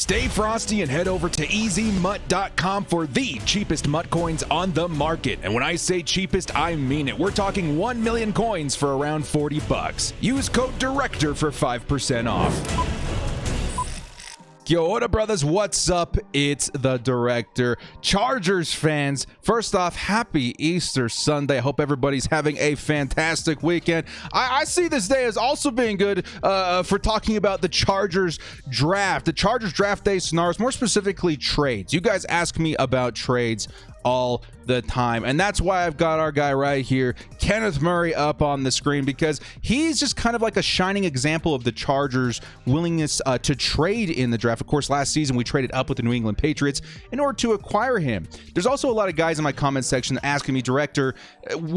Stay frosty and head over to EasyMut.com for the cheapest MUT coins on the market. And when I say cheapest, I mean it. We're talking 1 million coins for around 40 bucks. Use code DIRECTOR for 5% off. Yo, what up, brothers? What's up? It's the Director. Chargers fans, first off, happy Easter Sunday. I hope everybody's having a fantastic weekend. I see this day as also being good for talking about the Chargers draft. The Chargers draft day scenarios, more specifically trades. You guys ask me about trades all the time, and that's why I've got our guy right here, Kenneth Murray, up on the screen, because he's just kind of like a shining example of the Chargers' willingness to trade in the draft. Of course, last season we traded up with the New England Patriots in order to acquire him. There's also a lot of guys in my comment section asking me, Director,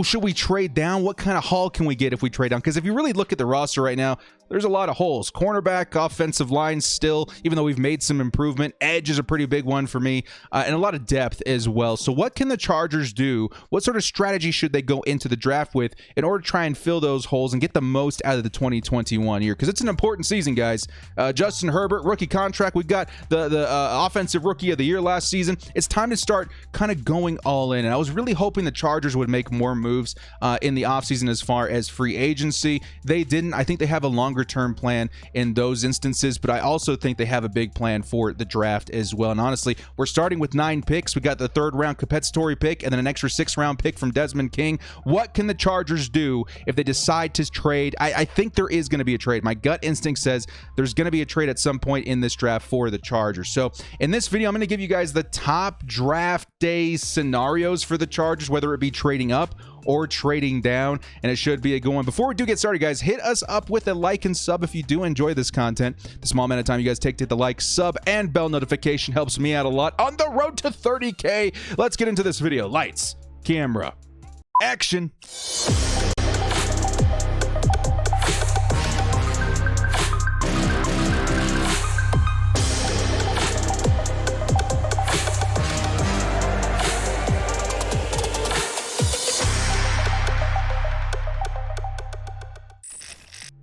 should we trade down? What kind of haul can we get if we trade down? Because if you really look at the roster right now, there's a lot of holes. Cornerback, offensive line still, even though we've made some improvement. Edge is a pretty big one for me, and a lot of depth as well. So what can the Chargers do? What sort of strategy should they go into the draft with in order to try and fill those holes and get the most out of the 2021 year? Because it's an important season, guys. Justin Herbert, rookie contract. We've got the offensive rookie of the year last season. It's time to start kind of going all in. And I was really hoping the Chargers would make more moves in the offseason as far as free agency. They didn't. I think they have a longer term plan in those instances, but I also think they have a big plan for the draft as well. And honestly, we're starting with 9 picks. We got the 3rd round compensatory pick and then an extra 6th round pick from Desmond King. What can the Chargers do if they decide to trade? I think there is going to be a trade. My gut instinct says there's going to be a trade at some point in this draft for the Chargers. So in this video, I'm going to give you guys the top draft day scenarios for the Chargers, whether it be trading up or trading down, and it should be a good one. Before we do get started, guys, hit us up with a like and sub if you do enjoy this content. The small amount of time you guys take to hit the like, sub, and bell notification helps me out a lot on the road to 30K. Let's get into this video. Lights, camera, action.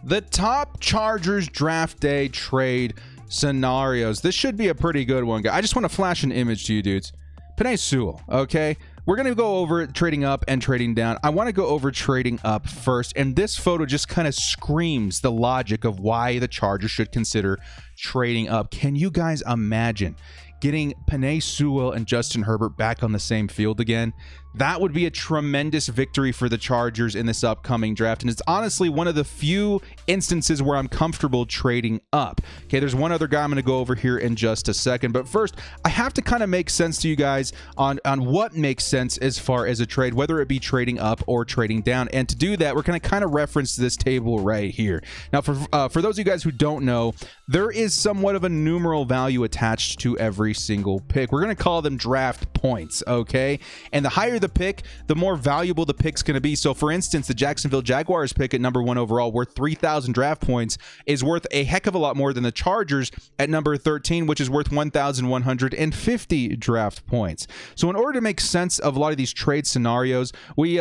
The top Chargers draft day trade scenarios. This should be a pretty good one, guys. I just want to flash an image to you dudes. Penei Sewell, okay? We're going to go over trading up and trading down. I want to go over trading up first, and this photo just kind of screams the logic of why the Chargers should consider trading up. Can you guys imagine getting Penei Sewell and Justin Herbert back on the same field again? That would be a tremendous victory for the Chargers in this upcoming draft, and it's honestly one of the few instances where I'm comfortable trading up. Okay, there's one other guy I'm going to go over here in just a second, but first, I have to kind of make sense to you guys on what makes sense as far as a trade, whether it be trading up or trading down. And to do that, we're going to kind of reference this table right here. Now, for those of you guys who don't know, there is somewhat of a numeral value attached to every single pick. We're going to call them draft points, okay? And the higher the pick, the more valuable the pick's going to be. So for instance, the Jacksonville Jaguars pick at number 1 overall, worth 3,000 draft points, is worth a heck of a lot more than the Chargers at number 13, which is worth 1,150 draft points. So in order to make sense of a lot of these trade scenarios, we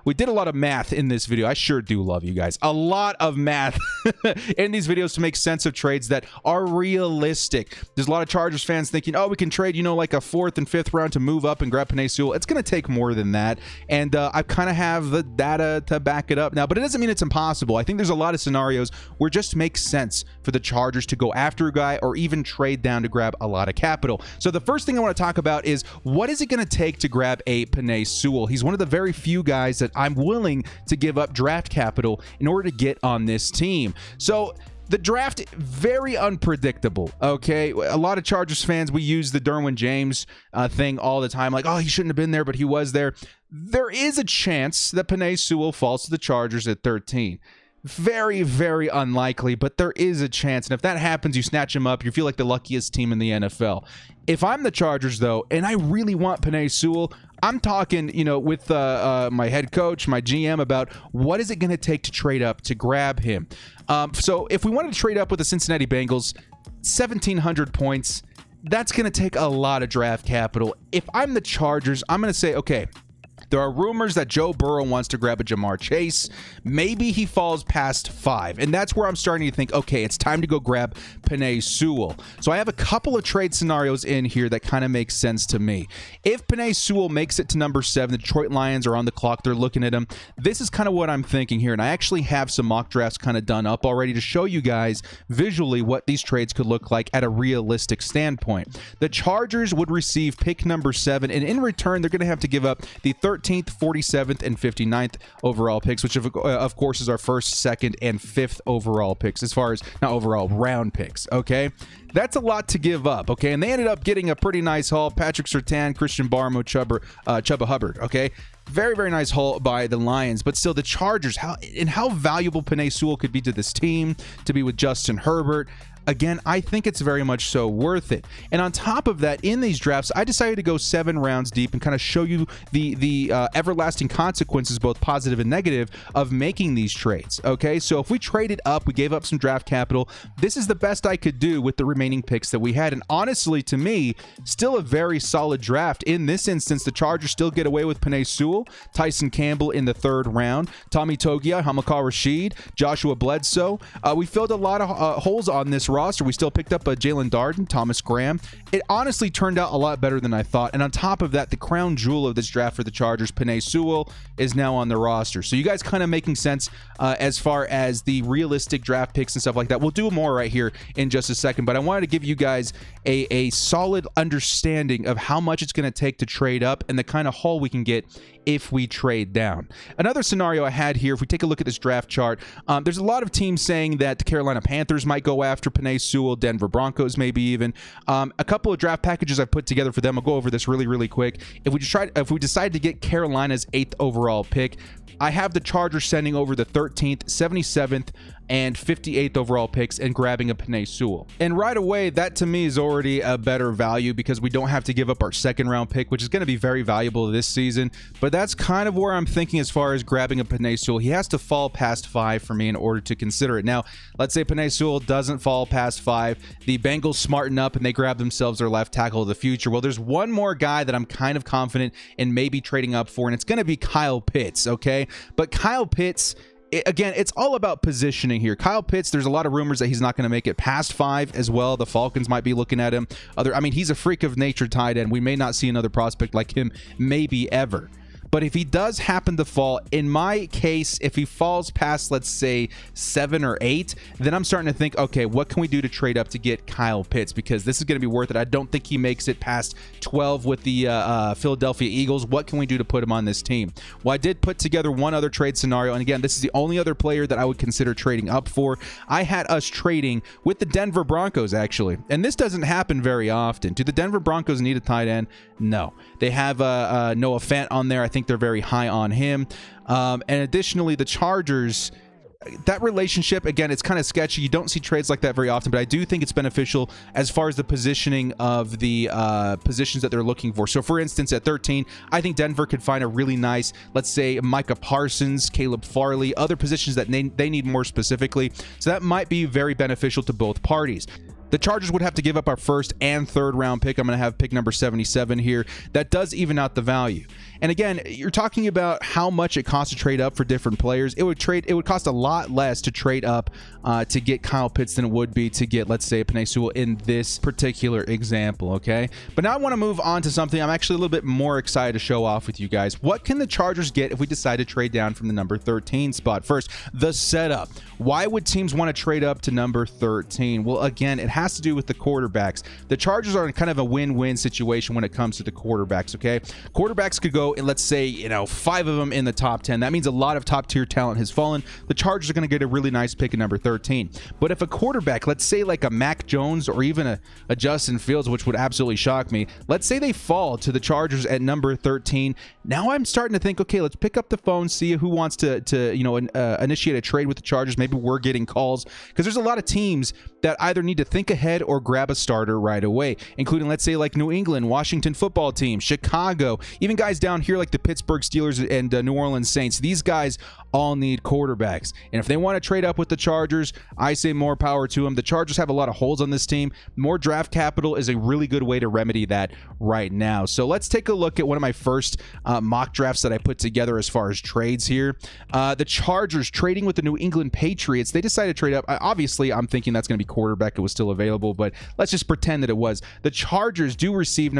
did a lot of math in this video. I sure do love you guys. A lot of math in these videos to make sense of trades that are realistic. There's a lot of Chargers fans thinking, oh, we can trade, you know, like a 4th and 5th round to move up and grab Penei Sewell. It's going to take more than that, and I kind of have the data to back it up now, but it doesn't mean it's impossible. I think there's a lot of scenarios where it just makes sense for the Chargers to go after a guy or even trade down to grab a lot of capital. So the first thing I want to talk about is, what is it going to take to grab a Penei Sewell? He's one of the very few guys that I'm willing to give up draft capital in order to get on this team. So the draft, very unpredictable, okay? A lot of Chargers fans, we use the Derwin James thing all the time, like, oh, he shouldn't have been there, but he was there. There is a chance that Penei Sewell falls to the Chargers at 13. Very, very unlikely, but there is a chance. And if that happens, you snatch him up, you feel like the luckiest team in the NFL. If I'm the Chargers, though, and I really want Penei Sewell, I'm talking, you know, with my head coach, my GM, about what is it going to take to trade up to grab him. So if we wanted to trade up with the Cincinnati Bengals, 1,700 points, that's going to take a lot of draft capital. If I'm the Chargers, I'm going to say, okay, There are rumors that Joe Burrow wants to grab a Jamar Chase. Maybe he falls past 5. And that's where I'm starting to think, okay, it's time to go grab Penei Sewell. So I have a couple of trade scenarios in here that kind of make sense to me. If Penei Sewell makes it to number 7, the Detroit Lions are on the clock. They're looking at him. This is kind of what I'm thinking here. And I actually have some mock drafts kind of done up already to show you guys visually what these trades could look like at a realistic standpoint. The Chargers would receive pick number 7, and in return, they're going to have to give up the 13th, 47th, and 59th overall picks, which of course is our 1st, 2nd, and 5th overall picks, as far as, not overall, round picks, okay? That's a lot to give up, okay? And they ended up getting a pretty nice haul. Patrick Surtain, Christian Barmore, Chuba Hubbard, okay? Very, very nice haul by the Lions. But still, the Chargers, how valuable Penei Sewell could be to this team, to be with Justin Herbert. Again, I think it's very much so worth it. And on top of that, in these drafts, I decided to go 7 rounds deep and kind of show you the everlasting consequences, both positive and negative, of making these trades. Okay, so if we traded up, we gave up some draft capital, this is the best I could do with the remaining picks that we had. And honestly, to me, still a very solid draft. In this instance, the Chargers still get away with Penei Sewell, Tyson Campbell in the 3rd round, Tommy Togiai, Hamilcar Rashed, Joshua Bledsoe. We filled a lot of holes on this roster. We still picked up a Jalen Darden, Thomas Graham. It honestly turned out a lot better than I thought. And on top of that, the crown jewel of this draft for the Chargers, Penei Sewell, is now on the roster. So you guys kind of making sense as far as the realistic draft picks and stuff like that. We'll do more right here in just a second, but I wanted to give you guys a solid understanding of how much it's going to take to trade up and the kind of haul we can get if we trade down. Another scenario I had here, if we take a look at this draft chart, there's a lot of teams saying that the Carolina Panthers might go after Penei Sewell, Denver Broncos maybe even. A couple of draft packages I've put together for them. I'll go over this really, really quick. If we decide to get Carolina's 8th overall pick, I have the Chargers sending over the 13th, 77th, and 58th overall picks and grabbing a Penei Sewell. And right away, that to me is already a better value because we don't have to give up our 2nd round pick, which is going to be very valuable this season. But that's kind of where I'm thinking as far as grabbing a Penei Sewell. He has to fall past 5 for me in order to consider it. Now, let's say Penei Sewell doesn't fall past 5. The Bengals smarten up and they grab themselves their left tackle of the future. Well, there's one more guy that I'm kind of confident in maybe trading up for, and it's going to be Kyle Pitts, okay? But Kyle Pitts, again, it's all about positioning here. Kyle Pitts, there's a lot of rumors that he's not going to make it past 5 as well. The Falcons might be looking at him. He's a freak of nature tight end. We may not see another prospect like him, maybe ever. But if he does happen to fall, in my case, if he falls past, let's say, 7 or 8, then I'm starting to think, okay, what can we do to trade up to get Kyle Pitts? Because this is going to be worth it. I don't think he makes it past 12 with the Philadelphia Eagles. What can we do to put him on this team? Well, I did put together one other trade scenario. And again, this is the only other player that I would consider trading up for. I had us trading with the Denver Broncos, actually. And this doesn't happen very often. Do the Denver Broncos need a tight end? No. They have Noah Fant on there. I think they're very high on him. And additionally, the Chargers, that relationship, again, it's kind of sketchy. You don't see trades like that very often, but I do think it's beneficial as far as the positioning of the positions that they're looking for. So, for instance, at 13, I think Denver could find a really nice, let's say, Micah Parsons, Caleb Farley, other positions that they need more specifically. So that might be very beneficial to both parties. The Chargers would have to give up our 1st and 3rd round pick. I'm going to have pick number 77 here. That does even out the value. And again, you're talking about how much it costs to trade up for different players. It would cost a lot less to trade up to get Kyle Pitts than it would be to get, let's say, Penei Sewell in this particular example, okay? But now I want to move on to something I'm actually a little bit more excited to show off with you guys. What can the Chargers get if we decide to trade down from the number 13 spot? First, the setup. Why would teams want to trade up to number 13? Well, again, it has to do with the quarterbacks. The Chargers are in kind of a win-win situation when it comes to the quarterbacks, okay? Quarterbacks could go, let's say, 5 of them in the top 10. That means a lot of top-tier talent has fallen. The Chargers are going to get a really nice pick at number 13. But if a quarterback, let's say like a Mac Jones or even a Justin Fields, which would absolutely shock me, let's say they fall to the Chargers at number 13. Now I'm starting to think, okay, let's pick up the phone, see who wants to initiate a trade with the Chargers. Maybe we're getting calls because there's a lot of teams that either need to think think ahead or grab a starter right away, including, let's say, like New England, Washington football team, Chicago, even guys down here like the Pittsburgh Steelers and New Orleans Saints. These guys all need quarterbacks. And if they want to trade up with the Chargers, I say more power to them. The Chargers have a lot of holes on this team. More draft capital is a really good way to remedy that right now. So let's take a look at one of my first mock drafts that I put together as far as trades here. The Chargers trading with the New England Patriots. They decided to trade up. Obviously, I'm thinking that's going to be quarterback. It was still available, but let's just pretend that it was. The Chargers do receive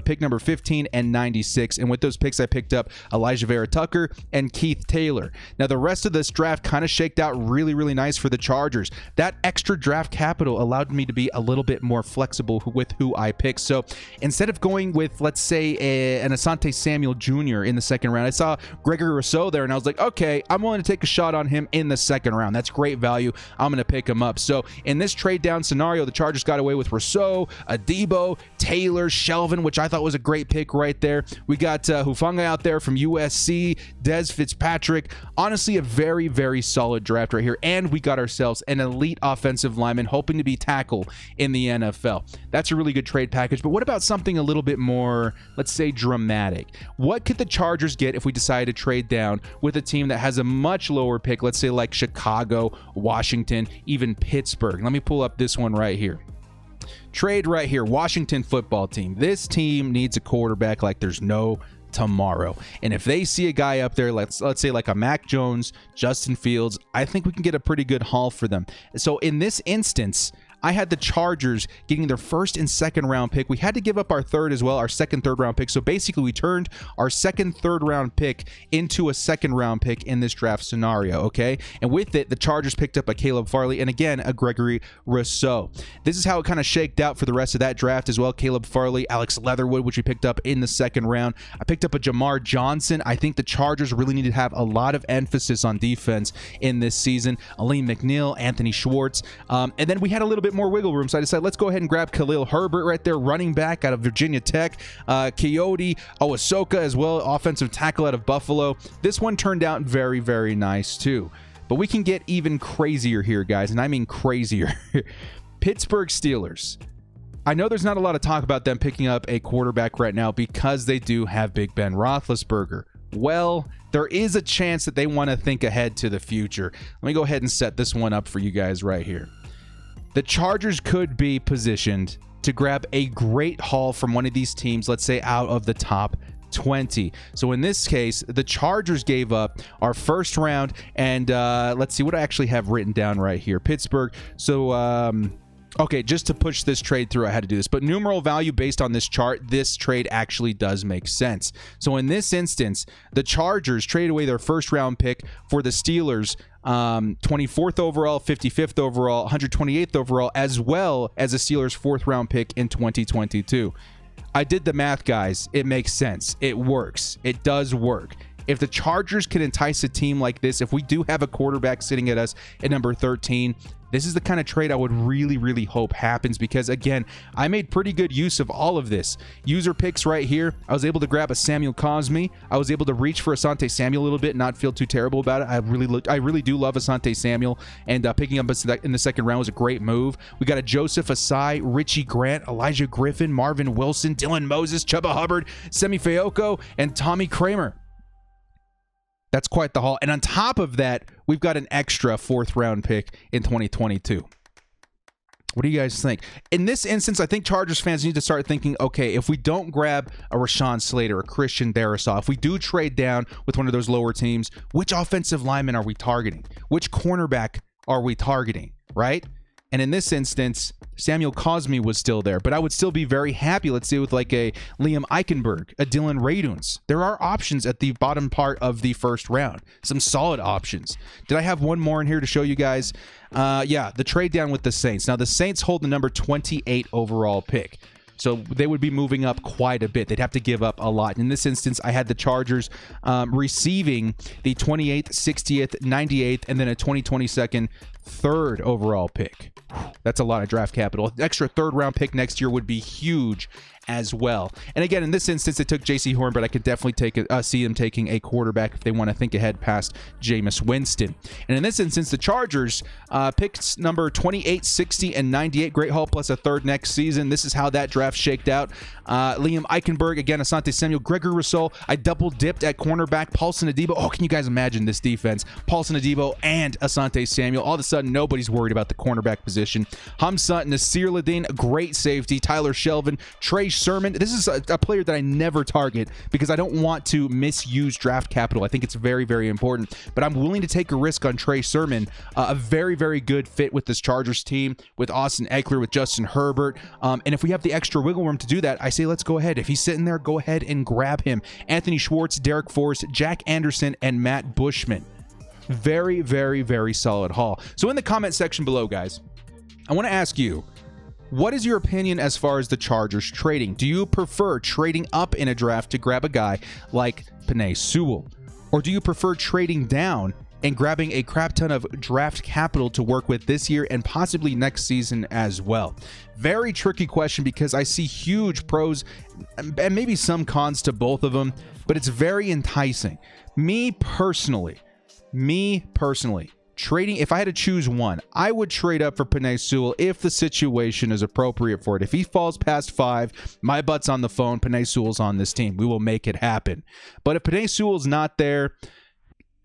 pick number 15 and 96, and with those picks, I picked up Elijah Vera Tucker and Keith Taylor. Now, the rest of this draft kind of shaked out really, really nice for the Chargers. That extra draft capital allowed me to be a little bit more flexible with who I picked. So instead of going with, let's say, an Asante Samuel Jr. in the second round, I saw Gregory Rousseau there, and I was like, okay, I'm willing to take a shot on him in the second round. That's great value. I'm going to pick him up. So in this trade down scenario, the Chargers got away with Rousseau, Adebo, Taylor, Shelvin, which I thought was a great pick right there. We got Hufanga out there from USC, Dez Fitzpatrick. Honestly, a very, very solid draft right here. And we got ourselves an elite offensive lineman hoping to be tackle in the NFL. That's a really good trade package. But what about something a little bit more, let's say, dramatic? What could the Chargers get if we decide to trade down with a team that has a much lower pick, let's say like Chicago, Washington, even Pittsburgh? Let me pull up this one right here. Trade right here, Washington football team. This team needs a quarterback like there's no tomorrow. And if they see a guy up there, let's say like a Mac Jones, Justin Fields, I think we can get a pretty good haul for them. So in this instance, I had the Chargers getting their first and second round pick. We had to give up our third as well, our second, third round pick. So basically, we turned our second, third round pick into a second round pick in this draft scenario, okay? And with it, the Chargers picked up a Caleb Farley and again, a Gregory Rousseau. This is how it kind of shaked out for the rest of that draft as well. Caleb Farley, Alex Leatherwood, which we picked up in the second round. I picked up a Jamar Johnson. I think the Chargers really need to have a lot of emphasis on defense in this season. Aleem McNeil, Anthony Schwartz. And then we had a little bit more wiggle room, so I decided let's go ahead and grab Khalil Herbert right there, running back out of Virginia Tech, Coyote Owasoka as well, offensive tackle out of Buffalo. This one turned out very, very nice too. But we can get even crazier here, guys, and I mean crazier. Pittsburgh Steelers. I know there's not a lot of talk about them picking up a quarterback right now because they do have Big Ben Roethlisberger. Well, there is a chance that they want to think ahead to the future. Let me go ahead and set this one up for you guys right here. The Chargers could be positioned to grab a great haul from one of these teams, let's say out of the top 20. So in this case, the Chargers gave up our first round, and let's see what I actually have written down right here. Pittsburgh. So, okay, just to push this trade through, I had to do this. But numeral value based on this chart, this trade actually does make sense. So in this instance, the Chargers traded away their first round pick for the Steelers, 24th overall, 55th overall, 128th overall, as well as the Steelers' fourth round pick in 2022. I did the math, guys. It makes sense. It works. It does work. If the Chargers can entice a team like this, if we do have a quarterback sitting at us at number 13, this is the kind of trade I would really, really hope happens because, again, I made pretty good use of all of this. User picks right here. I was able to grab a Samuel Cosme. I was able to reach for Asante Samuel a little bit, not feel too terrible about it. I really do love Asante Samuel, and picking up in the second round was a great move. We got a Joseph Asai, Richie Grant, Elijah Griffin, Marvin Wilson, Dylan Moses, Chuba Hubbard, Semi Fayoko, and Tommy Kramer. That's quite the haul. And on top of that, we've got an extra fourth round pick in 2022. What do you guys think? In this instance, I think Chargers fans need to start thinking, okay, if we don't grab a Rashawn Slater, a Christian Darrisaw, if we do trade down with one of those lower teams, which offensive lineman are we targeting? Which cornerback are we targeting, right? And in this instance, Samuel Cosme was still there, but I would still be very happy, let's say, with like a Liam Eichenberg, a Dylan Raduns. There are options at the bottom part of the first round. Some solid options. Did I have one more in here to show you guys? Yeah, the trade down with the Saints. Now, the Saints hold the number 28 overall pick. So they would be moving up quite a bit. They'd have to give up a lot. In this instance, I had the Chargers receiving the 28th, 60th, 98th, and then a 2022nd 3rd overall pick. That's a lot of draft capital. An extra 3rd round pick next year would be huge as well. And again, in this instance, they took J.C. Horn, but I could definitely see them taking a quarterback if they want to think ahead past Jameis Winston. And in this instance, the Chargers picked number 28, 60, and 98. Great haul plus a 3rd next season. This is how that draft shaked out. Liam Eichenberg, again, Asante Samuel, Gregory Rousseau. I double dipped at cornerback. Paulson Adebo. Oh, can you guys imagine this defense? Paulson Adebo and Asante Samuel. All of a sudden, nobody's worried about the cornerback position. Hamza Nasir Ladin, great safety. Tyler Shelvin, Trey Sermon. This is a player that I never target because I don't want to misuse draft capital. I think it's very, very important, but I'm willing to take a risk on Trey Sermon. A very, very good fit with this Chargers team, with Austin Eckler, with Justin Herbert. And if we have the extra wiggle room to do that, I say let's go ahead. If he's sitting there, go ahead and grab him. Anthony Schwartz, Derek Forrest, Jack Anderson, and Matt Bushman. Very, very, very solid haul. So in the comment section below, guys, I want to ask you, what is your opinion as far as the Chargers trading? Do you prefer trading up in a draft to grab a guy like Penei Sewell? Or do you prefer trading down and grabbing a crap ton of draft capital to work with this year and possibly next season as well? Very tricky question because I see huge pros and maybe some cons to both of them, but it's very enticing. Me personally, trading, if I had to choose one, I would trade up for Penei Sewell if the situation is appropriate for it. If he falls past 5, my butt's on the phone. Penei Sewell's on this team. We will make it happen. But if Penei Sewell's not there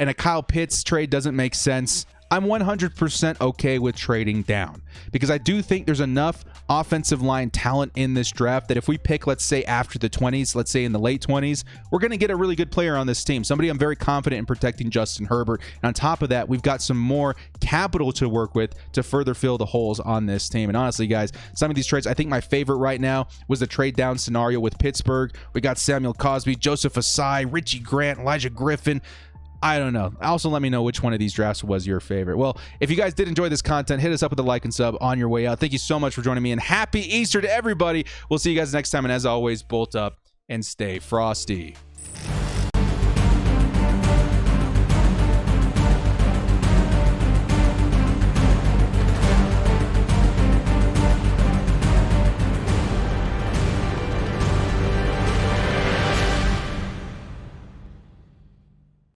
and a Kyle Pitts trade doesn't make sense, I'm 100% okay with trading down because I do think there's enough offensive line talent in this draft that if we pick, let's say after the 20s, let's say in the late 20s, we're going to get a really good player on this team. Somebody I'm very confident in protecting Justin Herbert. And on top of that, we've got some more capital to work with to further fill the holes on this team. And honestly, guys, some of these trades, I think my favorite right now was the trade down scenario with Pittsburgh. We got Samuel Cosby, Joseph Asai, Richie Grant, Elijah Griffin. I don't know. Also, let me know which one of these drafts was your favorite. Well, if you guys did enjoy this content, hit us up with a like and sub on your way out. Thank you so much for joining me, and happy Easter to everybody. We'll see you guys next time, and as always, bolt up and stay frosty.